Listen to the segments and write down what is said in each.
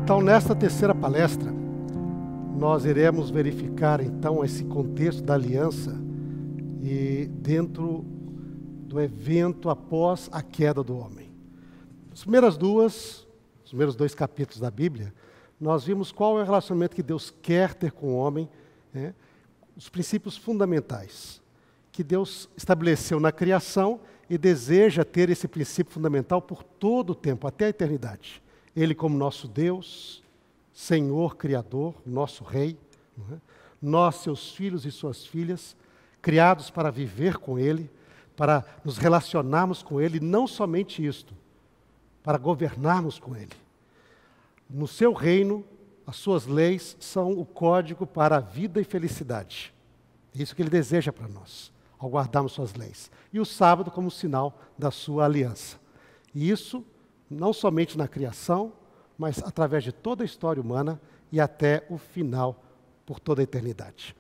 Então, nesta terceira palestra, nós iremos verificar, então, esse contexto da aliança e dentro do evento após a queda do homem. Os primeiros dois capítulos da Bíblia, nós vimos qual é o relacionamento que Deus quer ter com o homem, né? Os princípios fundamentais que Deus estabeleceu na criação e deseja ter esse princípio fundamental por todo o tempo, até a eternidade. Ele como nosso Deus, Senhor, Criador, nosso Rei, nós, seus filhos e suas filhas, criados para viver com Ele, para nos relacionarmos com Ele, não somente isto, para governarmos com Ele. No seu reino, as suas leis são o código para a vida e felicidade. É isso que Ele deseja para nós, ao guardarmos suas leis. E o sábado como sinal da sua aliança. E isso não somente na criação, mas através de toda a história humana e até o final, por toda a eternidade.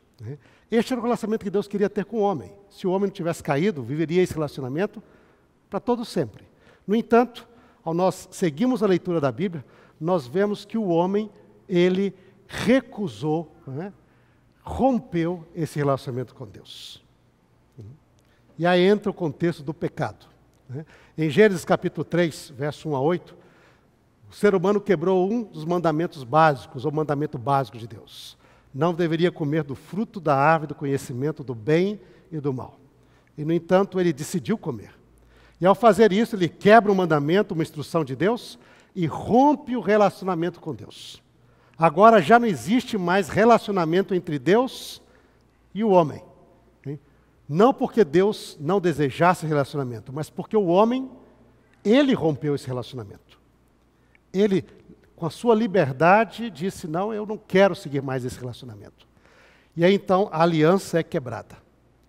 Este era o relacionamento que Deus queria ter com o homem. Se o homem não tivesse caído, viveria esse relacionamento para todo sempre. No entanto, ao nós seguirmos a leitura da Bíblia, nós vemos que o homem, ele recusou, rompeu esse relacionamento com Deus. E aí entra o contexto do pecado. Em Gênesis capítulo 3, verso 1 a 8, o ser humano quebrou um dos mandamentos básicos, ou mandamento básico de Deus. Não deveria comer do fruto da árvore do conhecimento do bem e do mal. E, no entanto, ele decidiu comer. E ao fazer isso, ele quebra um mandamento, uma instrução de Deus, e rompe o relacionamento com Deus. Agora já não existe mais relacionamento entre Deus e o homem. Não porque Deus não desejasse relacionamento, mas porque o homem, ele rompeu esse relacionamento. Ele, com a sua liberdade, disse, não, eu não quero seguir mais esse relacionamento. E aí então a aliança é quebrada.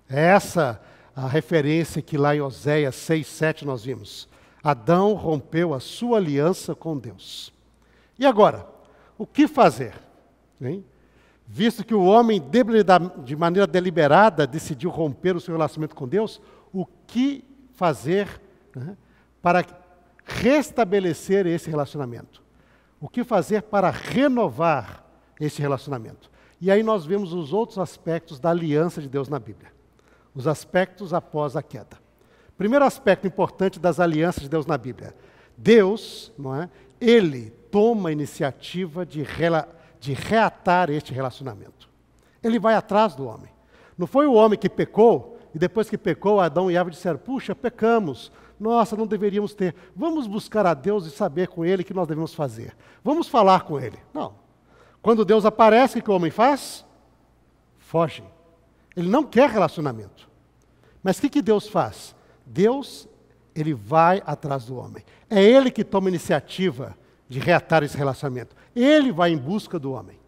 É essa a referência que lá em Oséias 6, 7 nós vimos. Adão rompeu a sua aliança com Deus. E agora, o que fazer? Visto que o homem, de maneira deliberada, decidiu romper o seu relacionamento com Deus, o que fazer para restabelecer esse relacionamento? O que fazer para renovar esse relacionamento? E aí nós vemos os outros aspectos da aliança de Deus na Bíblia. Os aspectos após a queda. Primeiro aspecto importante das alianças de Deus na Bíblia. Deus, Ele toma a iniciativa de reatar este relacionamento. Ele vai atrás do homem. Não foi o homem que pecou, e depois que pecou, Adão e Eva disseram, puxa, pecamos, nossa, não deveríamos ter. Vamos buscar a Deus e saber com Ele o que nós devemos fazer. Vamos falar com Ele. Não. Quando Deus aparece, o que o homem faz? Foge. Ele não quer relacionamento. Mas o que Deus faz? Deus, Ele vai atrás do homem. É Ele que toma a iniciativa de reatar esse relacionamento. Ele vai em busca do homem.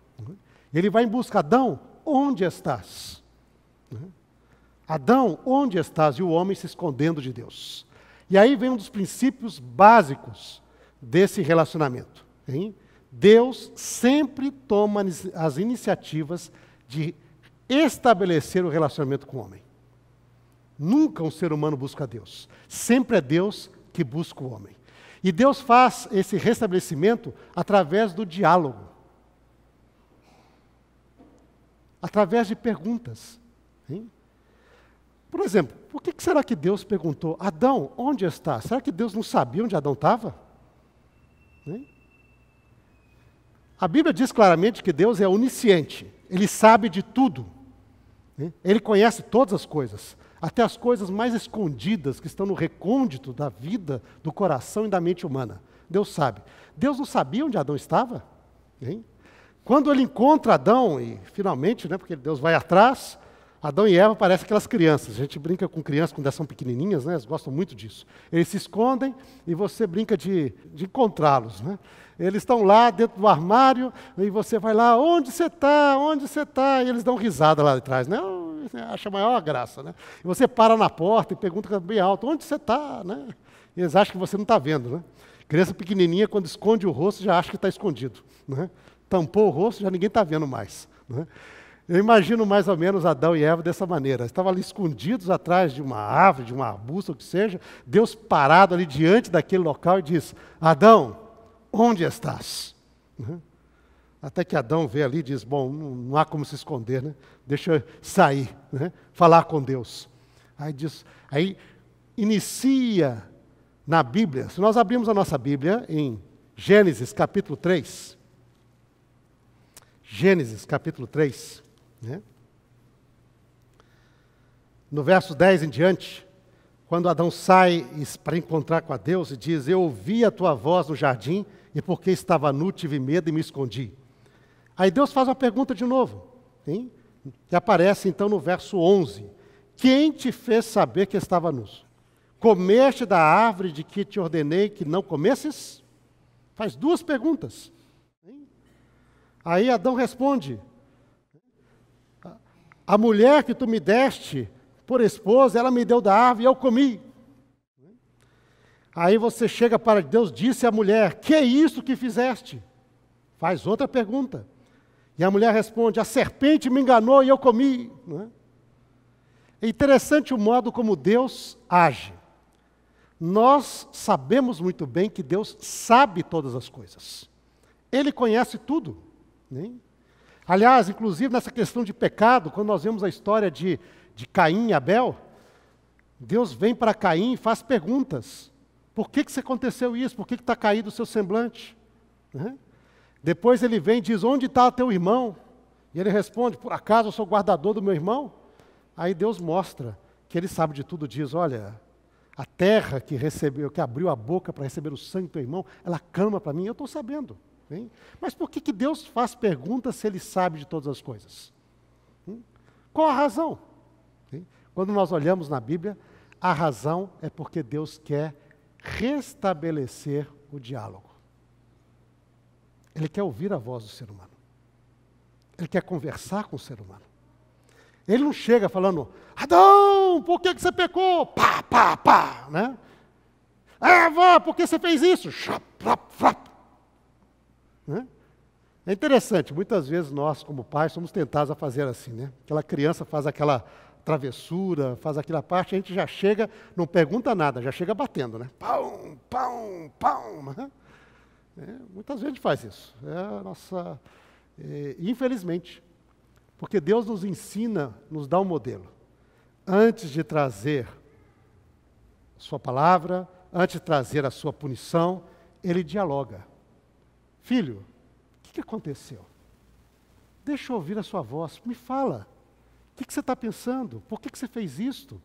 Ele vai em busca, Adão, onde estás? Adão, onde estás? E o homem se escondendo de Deus. E aí vem um dos princípios básicos desse relacionamento. Deus sempre toma as iniciativas de estabelecer o relacionamento com o homem. Nunca um ser humano busca Deus. Sempre é Deus que busca o homem. E Deus faz esse restabelecimento através do diálogo. Através de perguntas. Por exemplo, por que será que Deus perguntou, Adão, onde está? Será que Deus não sabia onde Adão estava? A Bíblia diz claramente que Deus é onisciente. Ele sabe de tudo. Ele conhece todas as coisas. Até as coisas mais escondidas que estão no recôndito da vida, do coração e da mente humana. Deus sabe. Deus não sabia onde Adão estava? Quando ele encontra Adão, e finalmente, porque Deus vai atrás, Adão e Eva parecem aquelas crianças. A gente brinca com crianças quando elas são pequenininhas, né? Eles gostam muito disso. Eles se escondem e você brinca de encontrá-los, né? Eles estão lá dentro do armário e você vai lá, onde você está? Onde você está? E eles dão risada lá atrás, né? Acha a maior graça, né? E você para na porta e pergunta bem alto, onde você está? Né? E eles acham que você não está vendo, né? Criança pequenininha, quando esconde o rosto, já acha que está escondido, né? Tampou o rosto, já ninguém está vendo mais, né? Eu imagino mais ou menos Adão e Eva dessa maneira. Estavam ali escondidos atrás de uma árvore, de um arbusto, o que seja. Deus parado ali diante daquele local e diz, Adão, onde estás? Até que Adão vê ali e diz, bom, não há como se esconder, né? Deixa eu sair, né? Falar com Deus. Aí inicia na Bíblia, se nós abrimos a nossa Bíblia em Gênesis capítulo 3, Gênesis capítulo 3, né? No verso 10 em diante, quando Adão sai para encontrar com a Deus e diz, eu ouvi a tua voz no jardim e porque estava nu tive medo e me escondi. Aí Deus faz uma pergunta de novo, hein? Que aparece então no verso 11. Quem te fez saber que estava nu? Comeste da árvore de que te ordenei que não comesses? Faz duas perguntas. Hein? Aí Adão responde, a mulher que tu me deste por esposa, ela me deu da árvore e eu comi. Aí você chega para Deus, disse à mulher, que é isso que fizeste? Faz outra pergunta. E a mulher responde, a serpente me enganou e eu comi. Não é? É interessante o modo como Deus age. Nós sabemos muito bem que Deus sabe todas as coisas. Ele conhece tudo. Né? Aliás, inclusive nessa questão de pecado, quando nós vemos a história de Caim e Abel, Deus vem para Caim e faz perguntas. Por que aconteceu isso? Por que está caído o seu semblante? Né? Depois ele vem e diz, onde está o teu irmão? E ele responde, por acaso eu sou guardador do meu irmão? Aí Deus mostra que ele sabe de tudo, diz, olha, a terra que abriu a boca para receber o sangue do teu irmão, ela clama para mim, eu estou sabendo. Hein? Mas por que Deus faz perguntas se ele sabe de todas as coisas? Qual a razão? Hein? Quando nós olhamos na Bíblia, a razão é porque Deus quer restabelecer o diálogo. Ele quer ouvir a voz do ser humano. Ele quer conversar com o ser humano. Ele não chega falando, Adão, por que você pecou? Pá, pá, pá, né? Eva, por que você fez isso? Flap, flap, flap. Né? É interessante, muitas vezes nós, como pais, somos tentados a fazer assim, né? Aquela criança faz aquela travessura, faz aquela parte, a gente já chega, não pergunta nada, já chega batendo, né? Pão, pão, pão, né? Muitas vezes a gente faz isso. É a nossa, infelizmente, porque Deus nos ensina, nos dá um modelo. Antes de trazer a sua palavra, antes de trazer a sua punição, Ele dialoga. Filho, o que aconteceu? Deixa eu ouvir a sua voz, me fala. O que você está pensando? Por que você fez isto?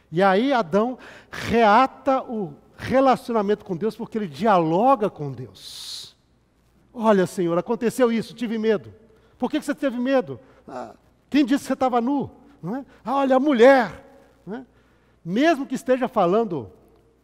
E aí Adão reata o relacionamento com Deus porque ele dialoga com Deus. Olha, Senhor, aconteceu isso, tive medo. Por que você teve medo? Quem disse que você estava nu? Não é? Olha, a mulher. Não é? Mesmo que esteja falando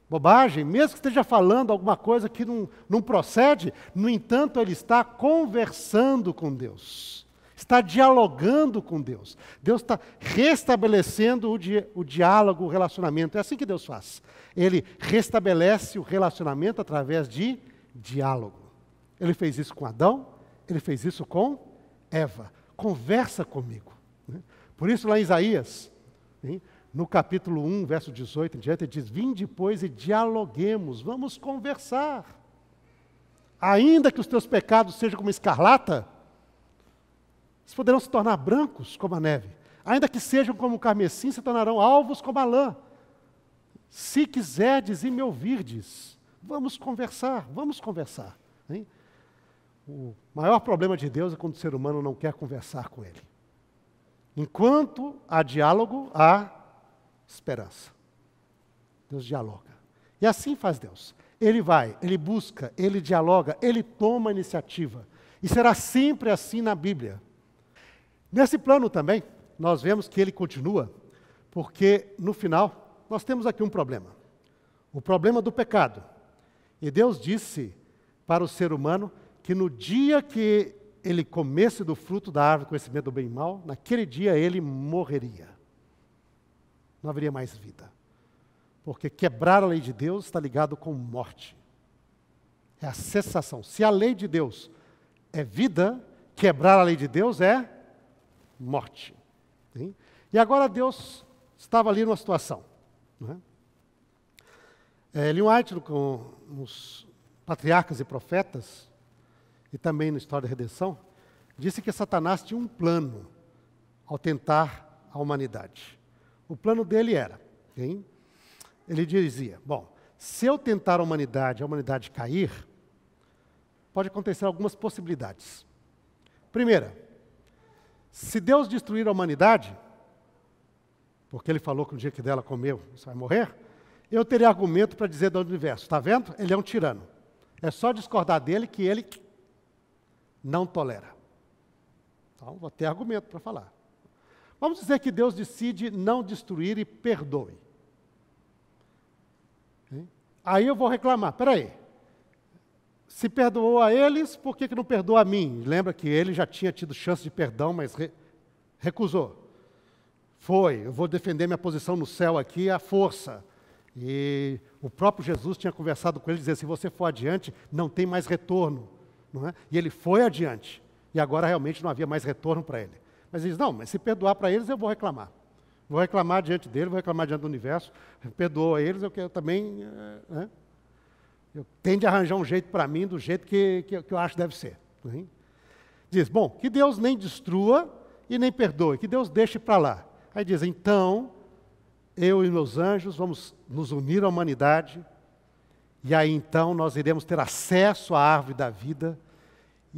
bobagem, mesmo que esteja falando alguma coisa que não procede, no entanto, ele está conversando com Deus. Está dialogando com Deus. Deus está restabelecendo o diálogo, o relacionamento. É assim que Deus faz. Ele restabelece o relacionamento através de diálogo. Ele fez isso com Adão, ele fez isso com Eva. Conversa comigo. Por isso lá em Isaías, no capítulo 1, verso 18 em diante, ele diz, vinde depois e dialoguemos, vamos conversar. Ainda que os teus pecados sejam como escarlata, eles poderão se tornar brancos como a neve. Ainda que sejam como o carmesim, se tornarão alvos como a lã. Se quiserdes e me ouvirdes, vamos conversar, vamos conversar. Hein? O maior problema de Deus é quando o ser humano não quer conversar com Ele. Enquanto há diálogo, há esperança. Deus dialoga. E assim faz Deus. Ele vai, Ele busca, Ele dialoga, Ele toma a iniciativa. E será sempre assim na Bíblia. Nesse plano também, nós vemos que ele continua, porque no final nós temos aqui um problema. O problema do pecado. E Deus disse para o ser humano que no dia que ele comesse do fruto da árvore do conhecimento do bem e mal, naquele dia ele morreria. Não haveria mais vida. Porque quebrar a lei de Deus está ligado com morte. É a cessação. Se a lei de Deus é vida, quebrar a lei de Deus é morte. Sim? E agora Deus estava ali numa situação. Não é? Ellen White, com os patriarcas e profetas, e também na história da redenção, disse que Satanás tinha um plano ao tentar a humanidade. O plano dele era, hein? Ele dizia, bom, se eu tentar a humanidade cair, pode acontecer algumas possibilidades. Primeira, se Deus destruir a humanidade, porque ele falou que no dia que dela comeu, você vai morrer, eu teria argumento para dizer do universo, está vendo? Ele é um tirano. É só discordar dele que ele não tolera. Então, vou ter argumento para falar. Vamos dizer que Deus decide não destruir e perdoe. Aí eu vou reclamar, peraí, se perdoou a eles, por que não perdoa a mim? Lembra que ele já tinha tido chance de perdão, mas recusou. Eu vou defender minha posição no céu aqui à força. E o próprio Jesus tinha conversado com ele, dizendo, se você for adiante, não tem mais retorno. Não é? E ele foi adiante, e agora realmente não havia mais retorno para ele. Mas ele diz, não, mas se perdoar para eles, eu vou reclamar. Vou reclamar diante dele, vou reclamar diante do universo, perdoa eles, eu quero também, eu tenho de arranjar um jeito para mim, do jeito que eu acho que deve ser. Diz, bom, que Deus nem destrua e nem perdoe, que Deus deixe para lá. Aí diz, então, eu e meus anjos vamos nos unir à humanidade, e aí então nós iremos ter acesso à árvore da vida,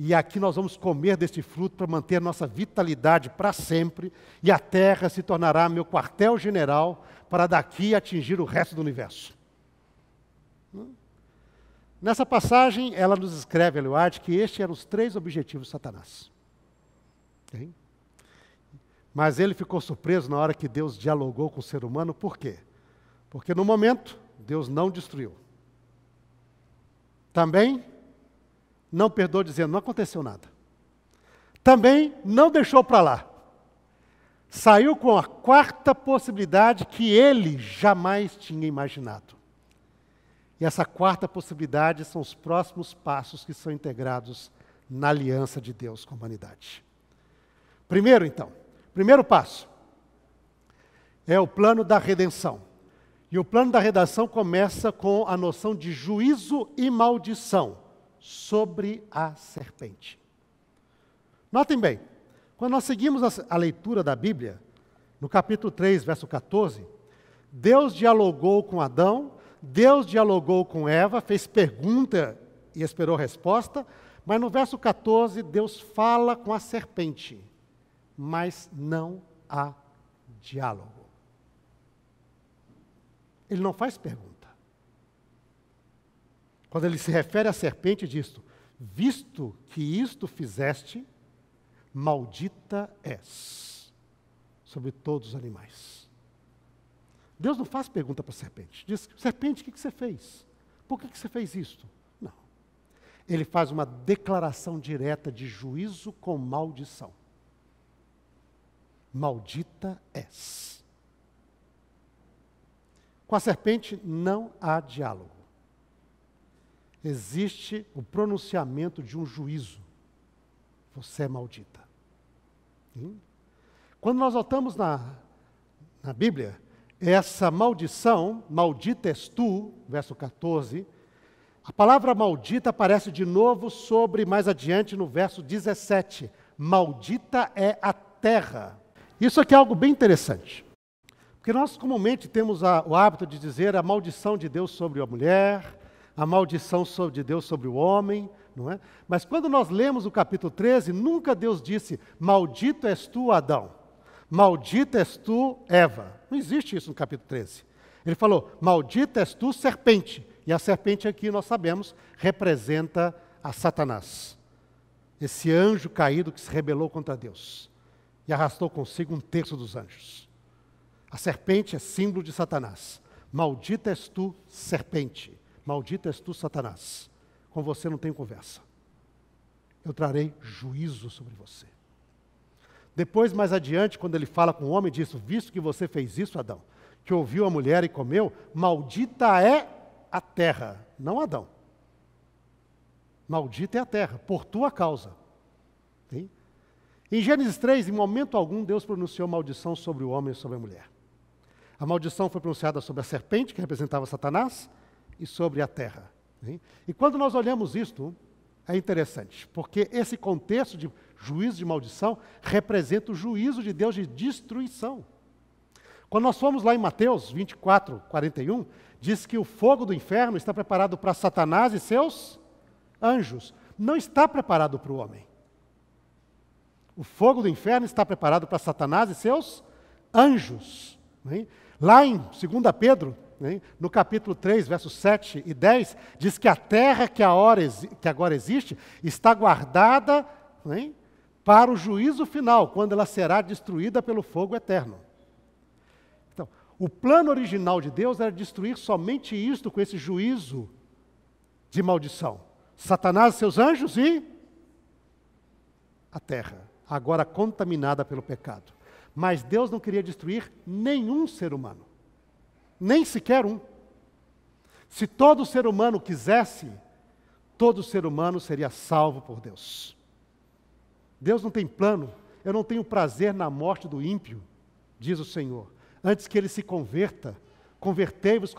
e aqui nós vamos comer deste fruto para manter a nossa vitalidade para sempre, e a terra se tornará meu quartel-general para daqui atingir o resto do universo. Nessa passagem, ela nos escreve, Ellen White, que estes eram os 3 objetivos de Satanás. Okay? Mas ele ficou surpreso na hora que Deus dialogou com o ser humano, por quê? Porque no momento, Deus não destruiu. Também não perdoou dizendo, não aconteceu nada. Também não deixou para lá. Saiu com a 4ª possibilidade que ele jamais tinha imaginado. E essa 4ª possibilidade são os próximos passos que são integrados na aliança de Deus com a humanidade. Primeiro passo é o plano da redenção. E o plano da redenção começa com a noção de juízo e maldição sobre a serpente. Notem bem, quando nós seguimos a leitura da Bíblia, no capítulo 3, verso 14, Deus dialogou com Adão, Deus dialogou com Eva, fez pergunta e esperou resposta, mas no verso 14, Deus fala com a serpente, mas não há diálogo. Ele não faz pergunta. Quando ele se refere à serpente, diz, visto que isto fizeste, maldita és sobre todos os animais. Deus não faz pergunta para a serpente. Diz, serpente, o que você fez? Por que você fez isto? Não. Ele faz uma declaração direta de juízo com maldição. Maldita és. Com a serpente não há diálogo. Existe o pronunciamento de um juízo. Você é maldita. Quando nós voltamos na Bíblia, essa maldição, maldita és tu, verso 14, a palavra maldita aparece de novo mais adiante no verso 17. Maldita é a terra. Isso aqui é algo bem interessante. Porque nós comumente temos o hábito de dizer a maldição de Deus sobre a mulher, a maldição de Deus sobre o homem, não é? Mas quando nós lemos o capítulo 13, nunca Deus disse, maldito és tu, Adão, maldita és tu, Eva. Não existe isso no capítulo 13. Ele falou, maldita és tu, serpente. E a serpente aqui, nós sabemos, representa a Satanás. Esse anjo caído que se rebelou contra Deus. e arrastou consigo 1/3 dos anjos. A serpente é símbolo de Satanás. Maldita és tu, serpente. Maldita és tu, Satanás. Com você não tenho conversa. Eu trarei juízo sobre você. Depois, mais adiante, quando ele fala com o homem, diz: visto que você fez isso, Adão, que ouviu a mulher e comeu, maldita é a terra, não Adão. Maldita é a terra, por tua causa. Sim? Em Gênesis 3, em momento algum, Deus pronunciou maldição sobre o homem e sobre a mulher. A maldição foi pronunciada sobre a serpente, que representava Satanás, e sobre a terra. Sim? E quando nós olhamos isto, é interessante, porque esse contexto de juízo de maldição representa o juízo de Deus de destruição. Quando nós fomos lá em Mateus 24, 41, diz que o fogo do inferno está preparado para Satanás e seus anjos. Não está preparado para o homem. O fogo do inferno está preparado para Satanás e seus anjos. Né? Lá em 2 Pedro, né, no capítulo 3, versos 7 e 10, diz que a terra que agora existe está guardada, né, para o juízo final, quando ela será destruída pelo fogo eterno. Então, o plano original de Deus era destruir somente isto com esse juízo de maldição. Satanás e seus anjos e a terra, agora contaminada pelo pecado. Mas Deus não queria destruir nenhum ser humano. Nem sequer um. Se todo ser humano quisesse, todo ser humano seria salvo por Deus. Deus não tem plano. Eu não tenho prazer na morte do ímpio, diz o Senhor. Antes que ele se converta, convertei-vos,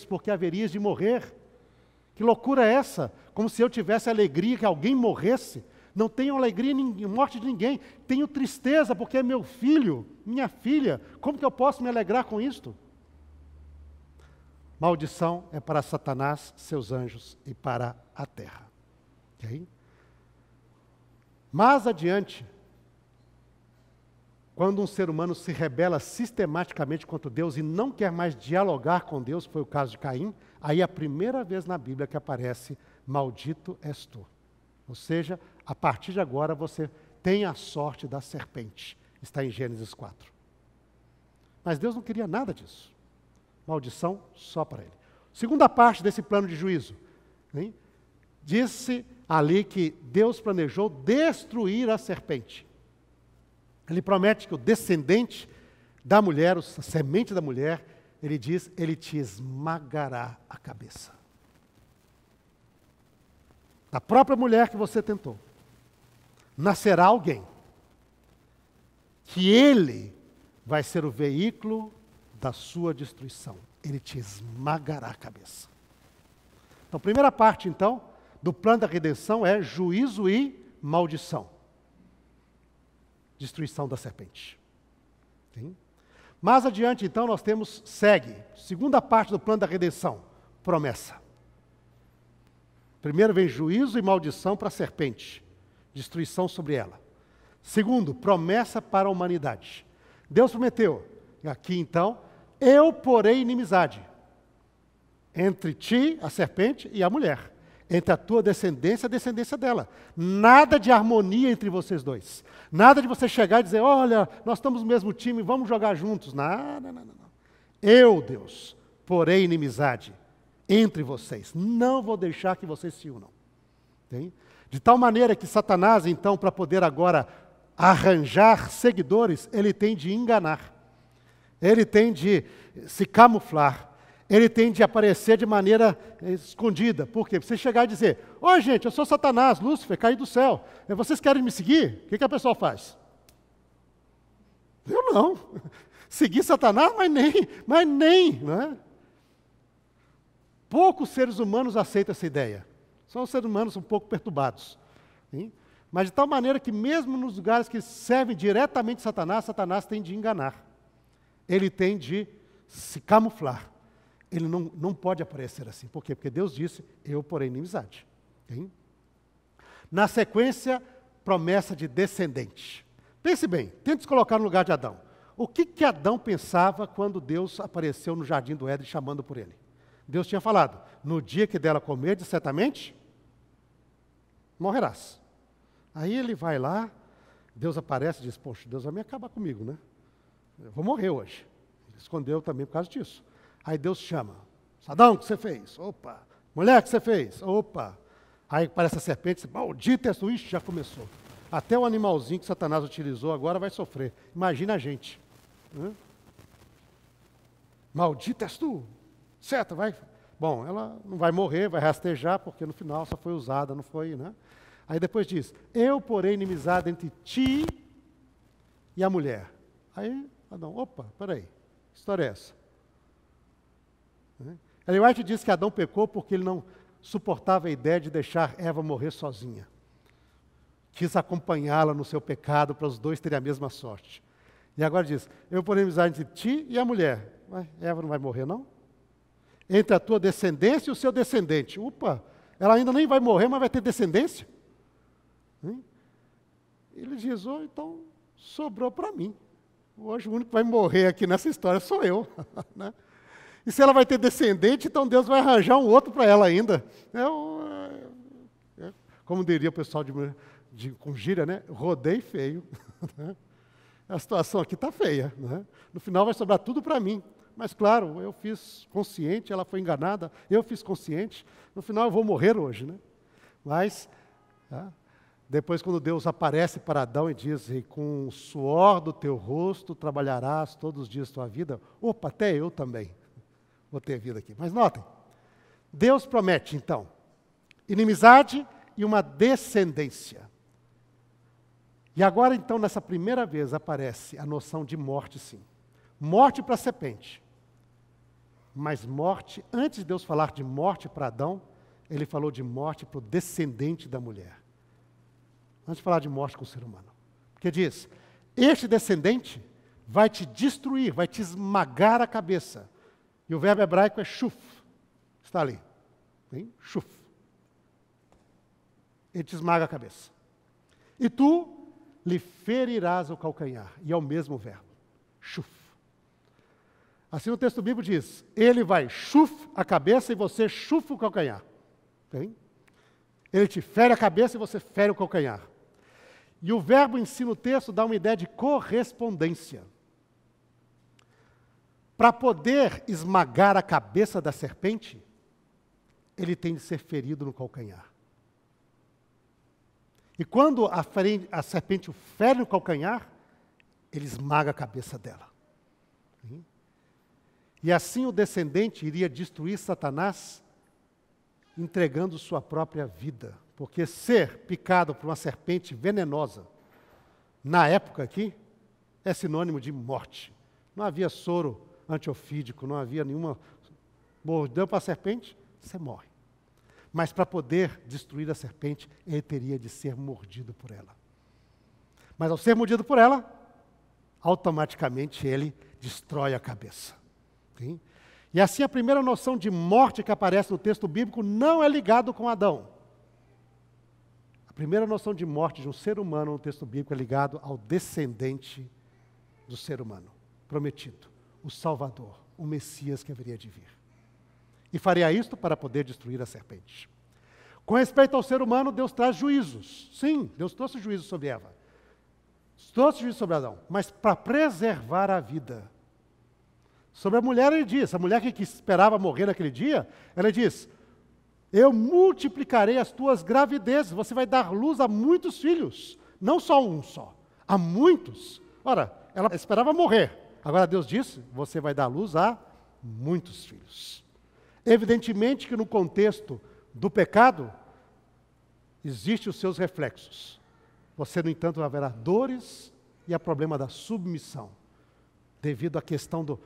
porque haverias de morrer. Que loucura é essa? Como se eu tivesse alegria que alguém morresse. Não tenho alegria em morte de ninguém. Tenho tristeza porque é meu filho, minha filha. Como que eu posso me alegrar com isto? Maldição é para Satanás, seus anjos e para a terra. Okay? Mais adiante, quando um ser humano se rebela sistematicamente contra Deus e não quer mais dialogar com Deus, foi o caso de Caim, aí é a primeira vez na Bíblia que aparece: maldito és tu. Ou seja, a partir de agora você tem a sorte da serpente. Está em Gênesis 4. Mas Deus não queria nada disso. Maldição só para ele. Segunda parte desse plano de juízo. Hein? Disse ali que Deus planejou destruir a serpente. Ele promete que o descendente da mulher, a semente da mulher, ele diz, ele te esmagará a cabeça. Da própria mulher que você tentou, nascerá alguém que ele vai ser o veículo da sua destruição. Ele te esmagará a cabeça. Então, a primeira parte, então, do plano da redenção é juízo e maldição. Destruição da serpente. Sim? Mais adiante, então, nós temos, segunda parte do plano da redenção, promessa. Primeiro vem juízo e maldição para a serpente, destruição sobre ela. Segundo, promessa para a humanidade. Deus prometeu, aqui então, eu porei inimizade entre ti, a serpente, e a mulher. Entre a tua descendência e a descendência dela. Nada de harmonia entre vocês dois. Nada de você chegar e dizer, olha, nós estamos no mesmo time, vamos jogar juntos. Nada, não. Eu, Deus, porei inimizade entre vocês. Não vou deixar que vocês se unam. Tem? De tal maneira que Satanás, então, para poder agora arranjar seguidores, ele tem de enganar. Ele tem de se camuflar. Ele tem de aparecer de maneira escondida. Por quê? Você chegar e dizer, oi gente, eu sou Satanás, Lúcifer, caí do céu. Vocês querem me seguir? O que a pessoa faz? Eu não. Seguir Satanás, mas nem, não é? Poucos seres humanos aceitam essa ideia. São os seres humanos um pouco perturbados. Sim? Mas de tal maneira que mesmo nos lugares que servem diretamente Satanás, Satanás tem de enganar. Ele tem de se camuflar. Ele não pode aparecer assim. Por quê? Porque Deus disse, eu porei inimizade. Sim? Na sequência, promessa de descendente. Pense bem, tente se colocar no lugar de Adão. O que Adão pensava quando Deus apareceu no jardim do Éden chamando por ele? Deus tinha falado, no dia que dela comerdes, certamente morrerás. Aí ele vai lá, Deus aparece e diz, poxa, Deus vai me acabar comigo, né? Eu vou morrer hoje. Ele escondeu também por causa disso. Aí Deus chama, Adão, o que você fez? Opa. Mulher, o que você fez? Opa. Aí aparece a serpente, maldita és tu, ixi, já começou. Até o animalzinho que Satanás utilizou agora vai sofrer. Imagina a gente. Né? Maldita és tu. Certo, vai. Bom, ela não vai morrer, vai rastejar, porque no final só foi usada, não foi, né? Aí depois diz, eu porém inimizade entre ti e a mulher. Aí, Adão, opa, peraí, que história é essa? Ellen White diz que Adão pecou porque ele não suportava a ideia de deixar Eva morrer sozinha. Quis acompanhá-la no seu pecado para os dois terem a mesma sorte. E agora diz, eu porém inimizade entre ti e a mulher. Mas Eva não vai morrer, não? Entre a tua descendência e o seu descendente. Opa, ela ainda nem vai morrer, mas vai ter descendência? Ele diz, então sobrou para mim. Hoje o único que vai morrer aqui nessa história sou eu. Né? E se ela vai ter descendente, então Deus vai arranjar um outro para ela ainda. Como diria o pessoal com gíria, né? Rodei feio. A situação aqui está feia. Né? No final vai sobrar tudo para mim. Mas claro, eu fiz consciente, ela foi enganada, eu fiz consciente. No final eu vou morrer hoje. Né? Mas, depois quando Deus aparece para Adão e diz, e com o suor do teu rosto trabalharás todos os dias da tua vida. Opa, até eu também vou ter vida aqui. Mas notem, Deus promete então, inimizade e uma descendência. E agora então, nessa primeira vez, aparece a noção de morte, sim. Morte para a serpente. Mas morte, antes de Deus falar de morte para Adão, ele falou de morte para o descendente da mulher. Antes de falar de morte com o ser humano. Porque diz, este descendente vai te destruir, vai te esmagar a cabeça. E o verbo hebraico é shuf. Está ali. Hein? Shuf. Ele te esmaga a cabeça. E tu lhe ferirás o calcanhar. E é o mesmo verbo. Shuf. Assim o texto bíblico diz, ele vai shuf a cabeça e você chufa o calcanhar. Tem? Ele te fere a cabeça e você fere o calcanhar. E o verbo em si no texto dá uma ideia de correspondência. Para poder esmagar a cabeça da serpente, ele tem de ser ferido no calcanhar. E quando a serpente o fere no calcanhar, ele esmaga a cabeça dela. E assim o descendente iria destruir Satanás, entregando sua própria vida. Porque ser picado por uma serpente venenosa, na época aqui, é sinônimo de morte. Não havia soro antiofídico, não havia nenhuma... Mordeu para a serpente, você morre. Mas para poder destruir a serpente, ele teria de ser mordido por ela. Mas ao ser mordido por ela, automaticamente ele destrói a cabeça. Sim? E assim a primeira noção de morte que aparece no texto bíblico não é ligado com Adão. A primeira noção de morte de um ser humano no texto bíblico é ligado ao descendente do ser humano, prometido, o Salvador, o Messias que haveria de vir. E faria isto para poder destruir a serpente. Com respeito ao ser humano, Deus traz juízos. Sim, Deus trouxe juízo sobre Eva. Trouxe juízo sobre Adão, mas para preservar a vida. Sobre a mulher ele diz, a mulher que esperava morrer naquele dia, ela diz, eu multiplicarei as tuas gravidezes, você vai dar luz a muitos filhos, não só um só, a muitos. Ora, ela esperava morrer, agora Deus disse, você vai dar luz a muitos filhos. Evidentemente que no contexto do pecado, existem os seus reflexos. Você, no entanto, haverá dores e o problema da submissão, devido à questão da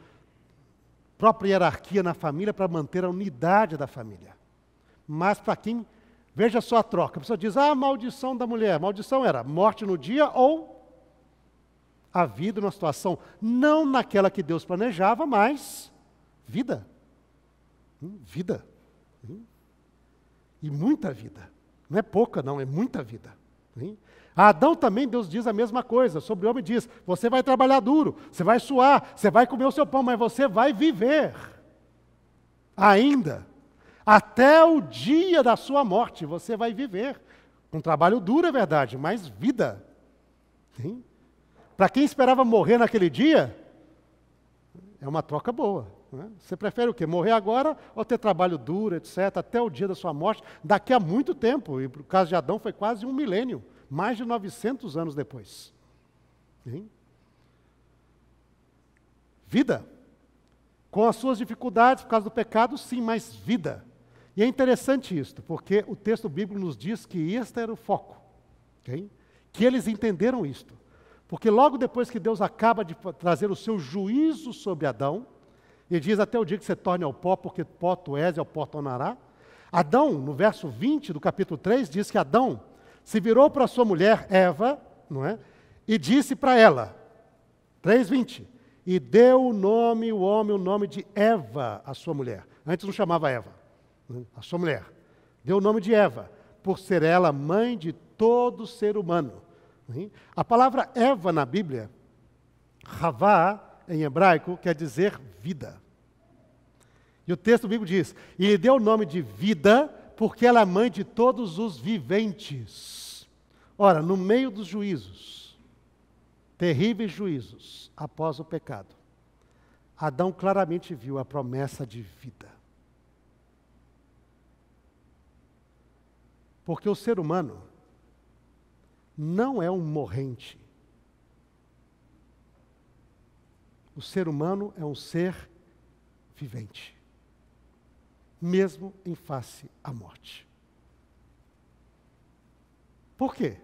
própria hierarquia na família para manter a unidade da família. Mas para quem, veja só a troca, a pessoa diz, maldição da mulher, maldição era morte no dia ou a vida numa situação, não naquela que Deus planejava, mas vida. Vida. E muita vida. Não é pouca não, é muita vida. A Adão também Deus diz a mesma coisa, sobre o homem diz, você vai trabalhar duro, você vai suar, você vai comer o seu pão, mas você vai viver. Ainda. Até o dia da sua morte, você vai viver. Um trabalho duro, é verdade, mas vida. Para quem esperava morrer naquele dia, é uma troca boa. Né? Você prefere o quê? Morrer agora ou ter trabalho duro, etc., até o dia da sua morte, daqui a muito tempo. E no caso de Adão foi quase 1 milênio, mais de 900 anos depois. Vida. Com as suas dificuldades por causa do pecado, sim, mas vida. E é interessante isso, porque o texto bíblico nos diz que este era o foco. Que eles entenderam isto. Porque logo depois que Deus acaba de trazer o seu juízo sobre Adão, ele diz até o dia que você torne ao pó, porque pó tu és e ao pó tornará. Adão, no verso 20 do capítulo 3, diz que Adão se virou para sua mulher, Eva, não é? E disse para ela, 3:20, e deu o homem o nome de Eva, a sua mulher. Antes não chamava Eva, a sua mulher. Deu o nome de Eva, por ser ela mãe de todo ser humano. A palavra Eva na Bíblia, Havá, em hebraico, quer dizer vida. E o texto bíblico diz, e lhe deu o nome de vida, porque ela é mãe de todos os viventes. Ora, no meio dos juízos, terríveis juízos, após o pecado, Adão claramente viu a promessa de vida. Porque o ser humano não é um morrente. O ser humano é um ser vivente, mesmo em face à morte. Por quê?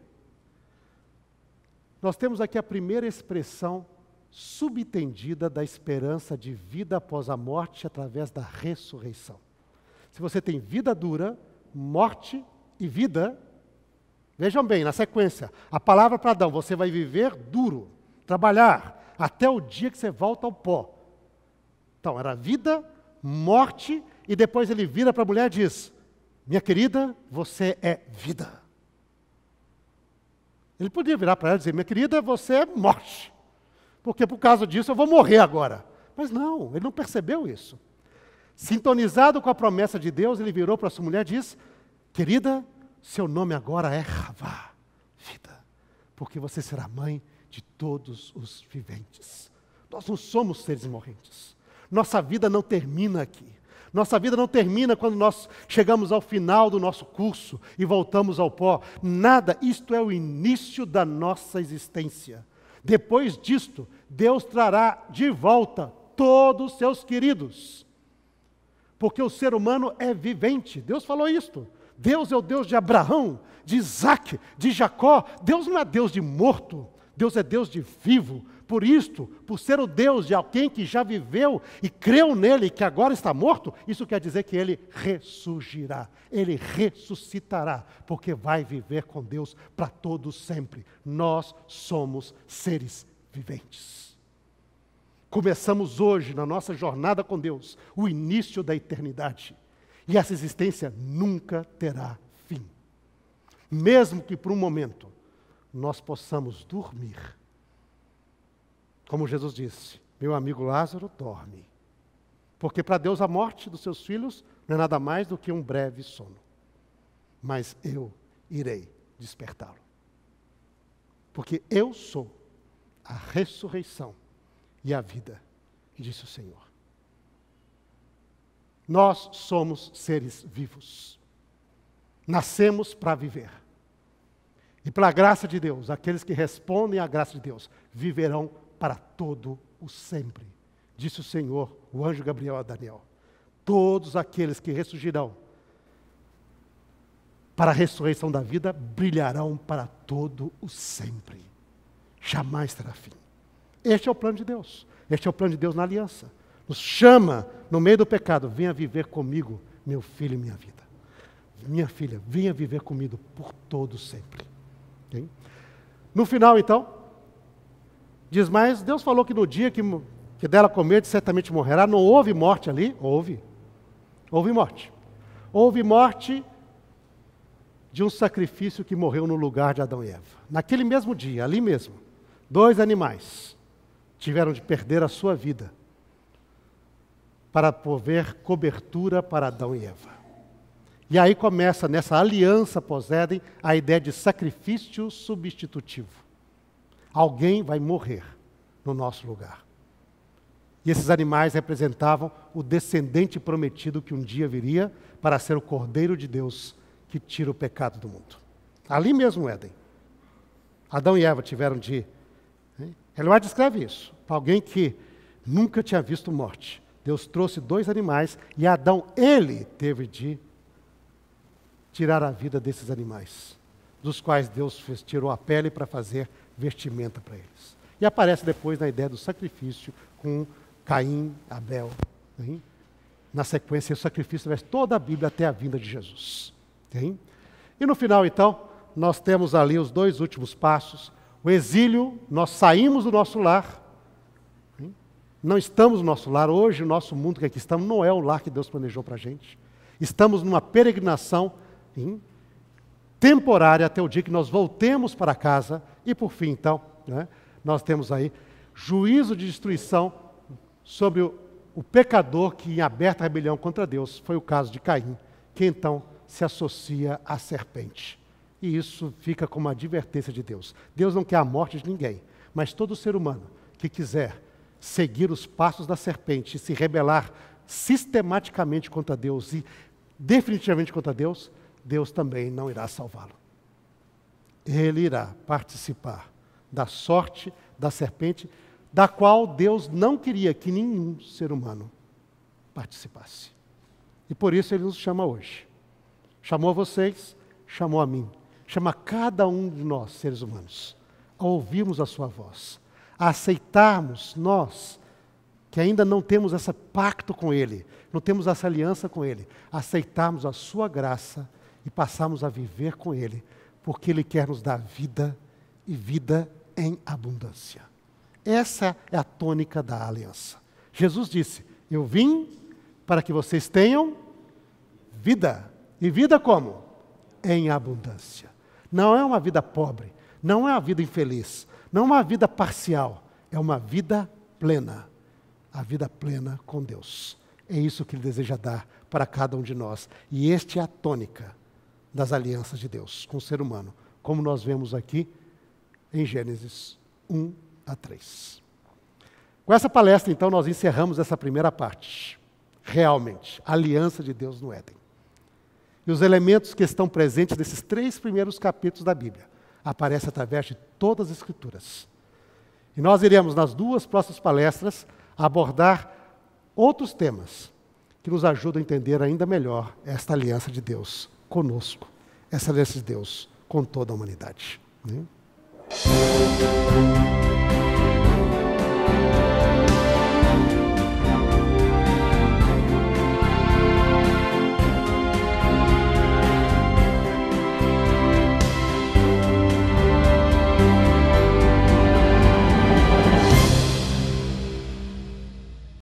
Nós temos aqui a primeira expressão subentendida da esperança de vida após a morte através da ressurreição. Se você tem vida dura, morte e vida, vejam bem, na sequência, a palavra para Adão, você vai viver duro, trabalhar, até o dia que você volta ao pó. Então, era vida, morte, e depois ele vira para a mulher e diz, minha querida, você é vida. Ele podia virar para ela e dizer, minha querida, você é morte, porque por causa disso eu vou morrer agora. Mas não, ele não percebeu isso. Sintonizado com a promessa de Deus, ele virou para sua mulher e disse, querida, seu nome agora é Havá, vida, porque você será mãe de todos os viventes. Nós não somos seres morrentes. Nossa vida não termina aqui. Nossa vida não termina quando nós chegamos ao final do nosso curso e voltamos ao pó. Nada, isto é o início da nossa existência. Depois disto, Deus trará de volta todos os seus queridos. Porque o ser humano é vivente. Deus falou isto. Deus é o Deus de Abraão, de Isaac, de Jacó. Deus não é Deus de morto. Deus é Deus de vivo. Por isto, por ser o Deus de alguém que já viveu e creu nele e que agora está morto, isso quer dizer que ele ressurgirá, ele ressuscitará, porque vai viver com Deus para todo sempre. Nós somos seres viventes. Começamos hoje, na nossa jornada com Deus, o início da eternidade. E essa existência nunca terá fim. Mesmo que por um momento nós possamos dormir. Como Jesus disse, meu amigo Lázaro dorme. Porque para Deus a morte dos seus filhos não é nada mais do que um breve sono. Mas eu irei despertá-lo. Porque eu sou a ressurreição e a vida, disse o Senhor. Nós somos seres vivos. Nascemos para viver. E pela graça de Deus, aqueles que respondem à graça de Deus, viverão para todo o sempre. Disse o Senhor, o anjo Gabriel a Daniel. Todos aqueles que ressurgirão para a ressurreição da vida, brilharão para todo o sempre. Jamais terá fim. Este é o plano de Deus. Este é o plano de Deus na aliança. Nos chama no meio do pecado. Venha viver comigo, meu filho e minha vida. Minha filha, venha viver comigo por todo sempre. Okay? No final, então, diz mais, Deus falou que no dia que dela comer, certamente morrerá. Não houve morte ali? Houve. Houve morte. Houve morte de um sacrifício que morreu no lugar de Adão e Eva. Naquele mesmo dia, ali mesmo, 2 animais tiveram de perder a sua vida para prover cobertura para Adão e Eva. E aí começa, nessa aliança pós-Éden, a ideia de sacrifício substitutivo. Alguém vai morrer no nosso lugar. E esses animais representavam o descendente prometido que um dia viria para ser o Cordeiro de Deus que tira o pecado do mundo. Ali mesmo, Éden. Adão e Eva tiveram de... Eloá descreve isso. Para alguém que nunca tinha visto morte. Deus trouxe 2 animais e Adão, ele teve de tirar a vida desses animais, dos quais Deus tirou a pele para fazer vestimenta para eles. E aparece depois na ideia do sacrifício com Caim, Abel. Hein? Na sequência, o sacrifício traz toda a Bíblia até a vinda de Jesus. Hein? E no final, então, nós temos ali os 2 últimos passos. O exílio, nós saímos do nosso lar. Hein? Não estamos no nosso lar. Hoje, o nosso mundo que aqui estamos não é o lar que Deus planejou para a gente. Estamos numa peregrinação temporária até o dia que nós voltemos para casa. E por fim, então, nós temos aí juízo de destruição sobre o pecador que, em aberta rebelião contra Deus, foi o caso de Caim, que então se associa à serpente. E isso fica como uma advertência de Deus. Deus não quer a morte de ninguém, mas todo ser humano que quiser seguir os passos da serpente e se rebelar sistematicamente contra Deus e definitivamente contra Deus, Deus também não irá salvá-lo. Ele irá participar da sorte da serpente, da qual Deus não queria que nenhum ser humano participasse. E por isso Ele nos chama hoje. Chamou vocês, chamou a mim. Chama cada um de nós, seres humanos, a ouvirmos a sua voz, a aceitarmos nós, que ainda não temos esse pacto com Ele, não temos essa aliança com Ele, aceitarmos a sua graça e passarmos a viver com Ele, porque Ele quer nos dar vida e vida em abundância. Essa é a tônica da aliança. Jesus disse, eu vim para que vocês tenham vida. E vida como? Em abundância. Não é uma vida pobre, não é uma vida infeliz, não é uma vida parcial, é uma vida plena. A vida plena com Deus. É isso que Ele deseja dar para cada um de nós. E esta é a tônica das alianças de Deus com o ser humano, como nós vemos aqui em Gênesis 1-3. Com essa palestra, então, nós encerramos essa primeira parte. Realmente, a aliança de Deus no Éden. E os elementos que estão presentes nesses 3 primeiros capítulos da Bíblia aparecem através de todas as Escrituras. E nós iremos, nas 2 próximas palestras, abordar outros temas que nos ajudam a entender ainda melhor esta aliança de Deus conosco, essa aliança de Deus com toda a humanidade.